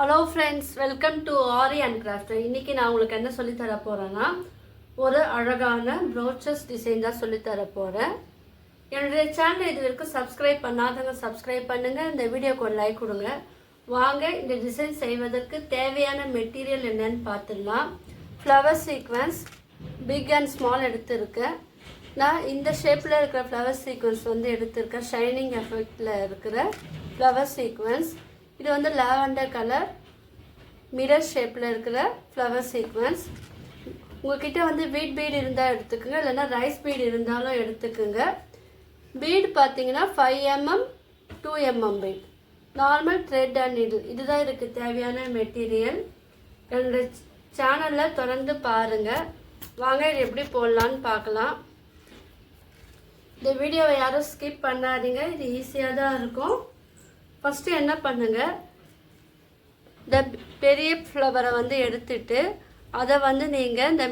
Hello friends, welcome to aari and craft. இன்றைக்கி நான் உங்களுக்கு என்ன சொல்லித்தர போகிறேன்னா, ஒரு அழகான ப்ரோச்சஸ் டிசைன் தான் சொல்லித்தர போகிறேன். என்னுடைய சேனல் இது வரைக்கும் சப்ஸ்கிரைப் பண்ணாதவங்க சப்ஸ்கிரைப் பண்ணுங்கள். இந்த வீடியோக்கு ஒரு லைக் கொடுங்க. வாங்க இந்த டிசைன் செய்வதற்கு தேவையான மெட்டீரியல் என்னன்னு பார்த்துடலாம். Flower sequins big and small எடுத்துருக்கேன். நான் இந்த ஷேப்பில் இருக்கிற ஃப்ளவர் சீக்வன்ஸ் எடுத்திருக்கேன். ஷைனிங் எஃபெக்டில் இருக்கிற ஃப்ளவர் சீக்வன்ஸ். இது லாவெண்டர் கலர் மிரர் ஷேப்பில் இருக்கிற ஃப்ளவர் சீக்வன்ஸ். உங்கள்கிட்ட வீட் பீட் இருந்தால் எடுத்துக்கோங்க, இல்லைன்னா ரைஸ் பீட் இருந்தாலும் எடுத்துக்கோங்க. பீட் பார்த்தீங்கன்னா 5 mm 2 mm bead, normal thread and needle. இதுதான் இருக்குது தேவையான மெட்டீரியல். என்னோடய சேனலில் தொடர்ந்து பாருங்கள். வாங்க இது எப்படி போடலான்னு பார்க்கலாம். இந்த வீடியோவை யாரும் ஸ்கிப் பண்ணாதீங்க, இது ஈஸியாக தான் இருக்கும். ஃபஸ்ட்டு என்ன பண்ணுங்கள், இந்த பெரிய ஃப்ளவரை எடுத்துட்டு அதை நீங்கள் இந்த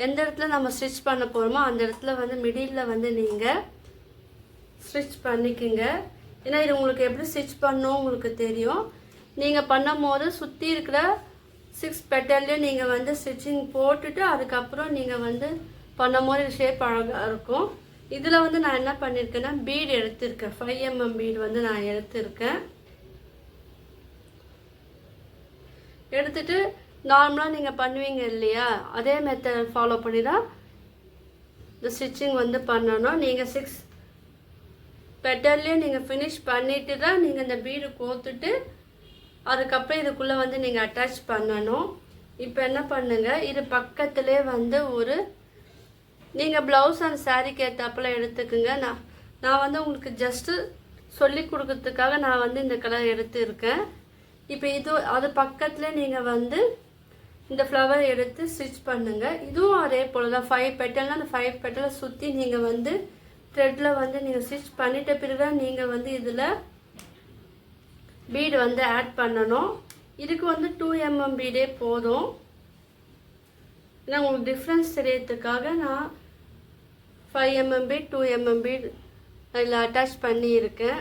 எந்த இடத்துல நம்ம ஸ்டிச் பண்ண போகிறோமோ அந்த இடத்துல மிடில் நீங்கள் ஸ்டிச் பண்ணிக்கோங்க. ஏன்னா இது உங்களுக்கு எப்படி ஸ்டிச் பண்ணணும் உங்களுக்கு தெரியும். நீங்கள் பண்ணும் போது சுற்றி இருக்கிற 6 பெட்டல்லையும் நீங்கள் ஸ்டிச்சிங் போட்டுட்டு அதுக்கப்புறம் நீங்கள் பண்ணும் போது ஷேப் அழகாக இருக்கும். இதில் நான் என்ன பண்ணியிருக்கேன்னா பீடு எடுத்திருக்கேன். 5 mm பீடு நான் எடுத்திருக்கேன். எடுத்துட்டு நார்மலாக நீங்கள் பண்ணுவீங்க இல்லையா, அதே மெத்தட் ஃபாலோ பண்ணி தான் இந்த ஸ்டிச்சிங் பண்ணணும். நீங்கள் 6 பெட்டல்லையும் நீங்கள் ஃபினிஷ் பண்ணிட்டு தான் நீங்கள் இந்த பீடு கோத்துட்டு அதுக்கப்புறம் இதுக்குள்ளே நீங்கள் அட்டாச் பண்ணணும். இப்போ என்ன பண்ணுங்கள், இது பக்கத்துலேயே ஒரு நீங்கள் ப்ளவுஸ் அண்ட் சாரீக்கு ஏற்றாப்பில் எடுத்துக்குங்க. நான் உங்களுக்கு ஜஸ்ட்டு சொல்லி கொடுக்கறதுக்காக நான் இந்த கலர் எடுத்துருக்கேன். இப்போ அது பக்கத்தில் நீங்கள் இந்த ஃப்ளவர் எடுத்து ஸ்டிச் பண்ணுங்கள். இதுவும் அதே போல் தான் 5 பெட்டல்னால் அந்த 5 பெட்டலை சுற்றி நீங்கள் த்ரெட்டில் நீங்கள் ஸ்டிச் பண்ணிட்ட பிறகு நீங்கள் இதில் பீடு ஆட் பண்ணணும். இதுக்கு 2 mm பீடே போதும். ஏன்னா உங்களுக்கு டிஃப்ரென்ஸ் தெரியறதுக்காக நான் 5 mm பீட் 2 mm பீட் அதில் அட்டாச் பண்ணியிருக்கேன்.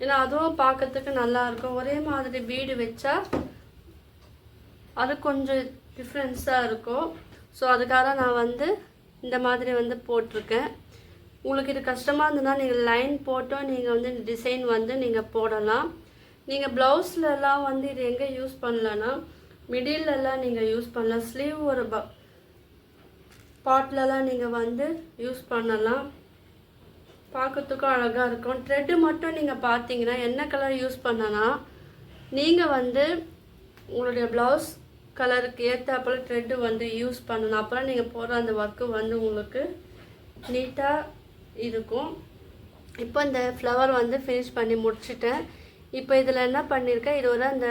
ஏன்னா அதுவும் பார்க்கறதுக்கு நல்லாயிருக்கும். ஒரே மாதிரி பீடு வச்சா அது கொஞ்சம் டிஃப்ரென்ஸாக இருக்கும். ஸோ அதுக்காக நான் இந்த மாதிரி போட்டிருக்கேன். உங்களுக்கு இது கஷ்டமாக இருந்ததுன்னா நீங்கள் லைன் போட்டோம் நீங்கள் இந்த டிசைன் நீங்கள் போடலாம். நீங்கள் ப்ளவுஸ்லலாம் இது எங்கே யூஸ் பண்ணலன்னா மிடிலெல்லாம் நீங்கள் யூஸ் பண்ணலாம். ஸ்லீவ் ஒரு பாட்லலாம் நீங்கள் யூஸ் பண்ணலாம். பார்க்கறதுக்கும் அழகாக இருக்கும். த்ரெட்டு மட்டும் நீங்கள் பார்த்தீங்கன்னா என்ன கலர் யூஸ் பண்ணனா நீங்கள் உங்களுடைய ப்ளவுஸ் கலருக்கு ஏற்றாப்புல த்ரெட்டு யூஸ் பண்ணணும். அப்புறம் நீங்கள் போடுற அந்த ஒர்க்கு உங்களுக்கு நீட்டாக இருக்கும். இப்போ இந்த ஃப்ளவர் ஃபினிஷ் பண்ணி முடிச்சுட்டேன். இப்போ இதில் என்ன பண்ணியிருக்கேன், இது அந்த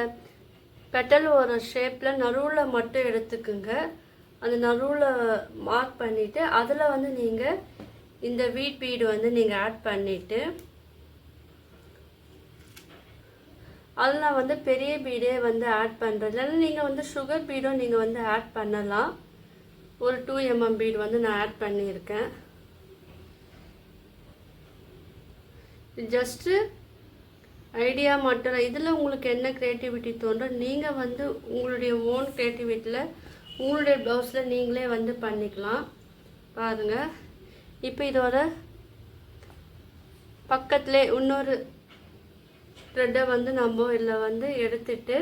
பெட்டல் ஒரு ஷேப்பில் நடுவில் மட்டும் எடுத்துக்குங்க. அந்த நடுவில் மார்க் பண்ணிவிட்டு அதில் நீங்கள் இந்த வீட் பீடு நீங்கள் ஆட் பண்ணிவிட்டு அதில் பெரிய பீடே ஆட் பண்ணுறது. இல்லைன்னா நீங்கள் சுகர் பீடும் நீங்கள் ஆட் பண்ணலாம். ஒரு 2 mm பீடு நான் ஆட் பண்ணியிருக்கேன். ஜஸ்ட்டு ஐடியா மட்டும். இதில் உங்களுக்கு என்ன க்ரியேட்டிவிட்டி தோன்றும் நீங்கள் உங்களுடைய ஓன் க்ரியேட்டிவிட்டியில் உங்களுடைய ப்ளவுஸில் நீங்களே பண்ணிக்கலாம். பாருங்கள், இப்போ இதோட பக்கத்துலேயே இன்னொரு த்ரெட்டை நம்ம இதில் எடுத்துட்டு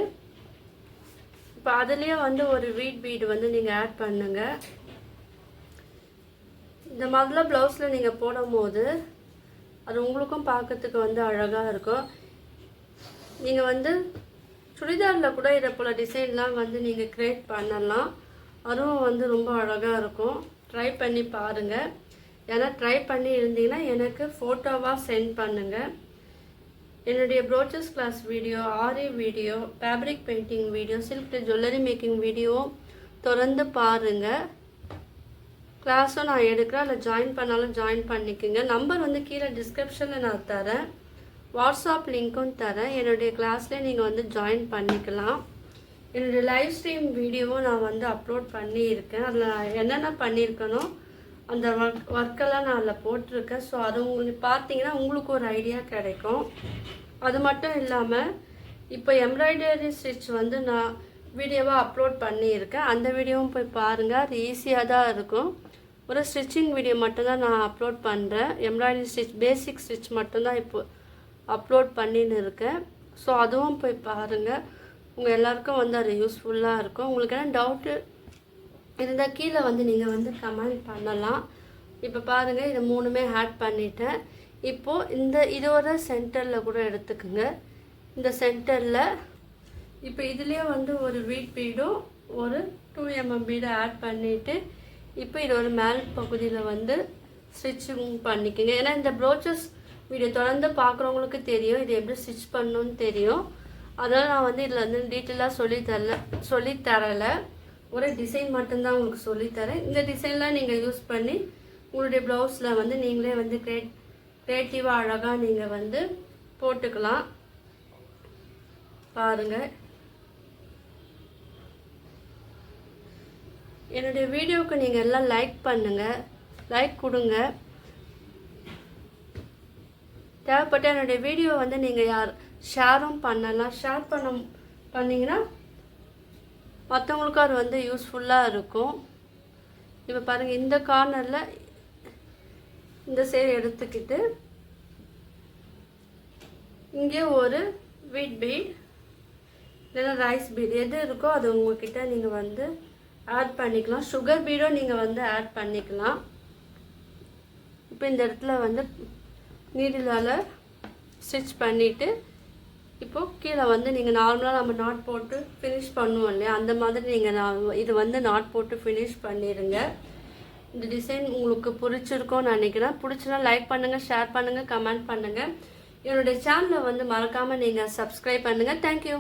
இப்போ அதுலேயே ஒரு வீட் பீடு நீங்கள் ஆட் பண்ணுங்கள். இந்த மாதிரிலாம் ப்ளவுஸில் நீங்கள் போடும் போது அது உங்களுக்கும் பார்க்கறதுக்கு அழகாக இருக்கும். நீங்கள் சுடிதாரில் கூட இதை போல் டிசைன்லாம் நீங்கள் க்ரியேட் பண்ணலாம். அதுவும் ரொம்ப அழகாக இருக்கும். ட்ரை பண்ணி பாருங்கள். ஏன்னா ட்ரை பண்ணி இருந்தீங்கன்னா எனக்கு ஃபோட்டோவாக சென்ட் பண்ணுங்கள். என்னுடைய brooches class video, aari video, fabric painting video, silk jewellery making video தொடர்ந்து பாருங்கள். கிளாஸும் நான் எடுக்கிறேன். அதில் ஜாயின் பண்ணாலும் ஜாயின் பண்ணிக்கோங்க. நம்பர் கீழே டிஸ்கிரிப்ஷனில் நான் தரேன். வாட்ஸ்அப் லிங்க்கும் தரேன். என்னுடைய கிளாஸில் நீங்கள் ஜாயின் பண்ணிக்கலாம். என்னுடைய லைவ் ஸ்ட்ரீம் வீடியோவும் நான் அப்லோட் பண்ணியிருக்கேன். அதில் என்னென்ன பண்ணியிருக்கனோ அந்த ஒர்க்கெல்லாம் நான் அதில் போட்டிருக்கேன். ஸோ அது உங்களுக்கு பார்த்தீங்கன்னா உங்களுக்கு ஒரு ஐடியா கிடைக்கும். அது மட்டும் இல்லாமல் இப்போ எம்ப்ராய்டரி ஸ்டிச் வந்து நான் வீடியோவாக அப்லோட் பண்ணியிருக்கேன். அந்த வீடியோவும் போய் பாருங்கள். அது ஈஸியாக தான் இருக்கும். ஒரு ஸ்டிச்சிங் வீடியோ மட்டும்தான் நான் அப்லோட் பண்ணுறேன். எம்ப்ராய்டரி ஸ்டிச் பேசிக் ஸ்டிச் மட்டும்தான் இப்போ அப்லோட் பண்ணின்னு இருக்கேன். ஸோ அதுவும் போய் பாருங்கள். உங்கள் எல்லாருக்கும் வந்து அது யூஸ்ஃபுல்லாக இருக்கும். உங்களுக்கு என்ன டவுட்டு இருந்தால் கீழே வந்து நீங்கள் வந்து கமெண்ட் பண்ணலாம். இப்போ பாருங்கள், இது 3மே ஆட் பண்ணிட்டேன். இப்போது இதோட சென்டரில் கூட எடுத்துக்குங்க. இந்த சென்டரில் இப்போ இதுலேயே வந்து ஒரு வீட் பீடும் ஒரு 2mm பீடும் ஆட் பண்ணிவிட்டு இப்போ இது ஒரு மேல் பகுதியில் வந்து ஸ்டிச்சிங் பண்ணிக்கோங்க. ஏன்னா இந்த ப்ரோச்சஸ் வீடியோ தொடர்ந்து பார்க்குறவங்களுக்கு தெரியும் இது எப்படி ஸ்டிச் பண்ணணுன்னு தெரியும். அதனால் நான் வந்து இதில் வந்து டீட்டெயிலாக சொல்லித்தரலை. ஒரு டிசைன் மட்டும்தான் உங்களுக்கு சொல்லித்தரேன். இந்த டிசைன்லாம் நீங்கள் யூஸ் பண்ணி உங்களுடைய ப்ளவுஸில் வந்து நீங்களே வந்து க்ரியேட்டிவாக அழகாக நீங்கள் வந்து போட்டுக்கலாம். பாருங்கள், என்னுடைய வீடியோவுக்கு நீங்கள் எல்லாம் லைக் பண்ணுங்கள், லைக் கொடுங்க. தேவைப்பட்ட என்னுடைய வீடியோ வந்து நீங்கள் ஷேரும் பண்ணலாம். ஷேர் பண்ணிங்கன்னா மற்றவங்களுக்கும் அது வந்து யூஸ்ஃபுல்லாக இருக்கும். இப்போ பாருங்கள், இந்த கார்னரில் இந்த சைடு எடுத்துக்கிட்டு இங்கே ஒரு வீட் பீட் இல்லைன்னா ரைஸ் பீட் எது இருக்கோ அது உங்கள்கிட்ட நீங்கள் வந்து ஆட் பண்ணிக்கலாம். சுகர் பீடும் நீங்கள் வந்து ஆட் பண்ணிக்கலாம். இப்போ இந்த இடத்துல வந்து நீடிலால் ஸ்டிச் பண்ணிவிட்டு இப்போது கீழே வந்து நீங்கள் நார்மலாக நம்ம நாட் போட்டு ஃபினிஷ் பண்ணுவோம் இல்லையா, அந்த மாதிரி நீங்கள் இது வந்து நாட் போட்டு ஃபினிஷ் பண்ணிடுங்க. இந்த டிசைன் உங்களுக்கு பிடிச்சிருக்கோன்னு நினைக்கிறேன். பிடிச்சினா லைக் பண்ணுங்கள், ஷேர் பண்ணுங்கள், கமெண்ட் பண்ணுங்கள். என்னுடைய சேனலை வந்து மறக்காமல் நீங்கள் சப்ஸ்கிரைப் பண்ணுங்கள். தேங்க்யூ.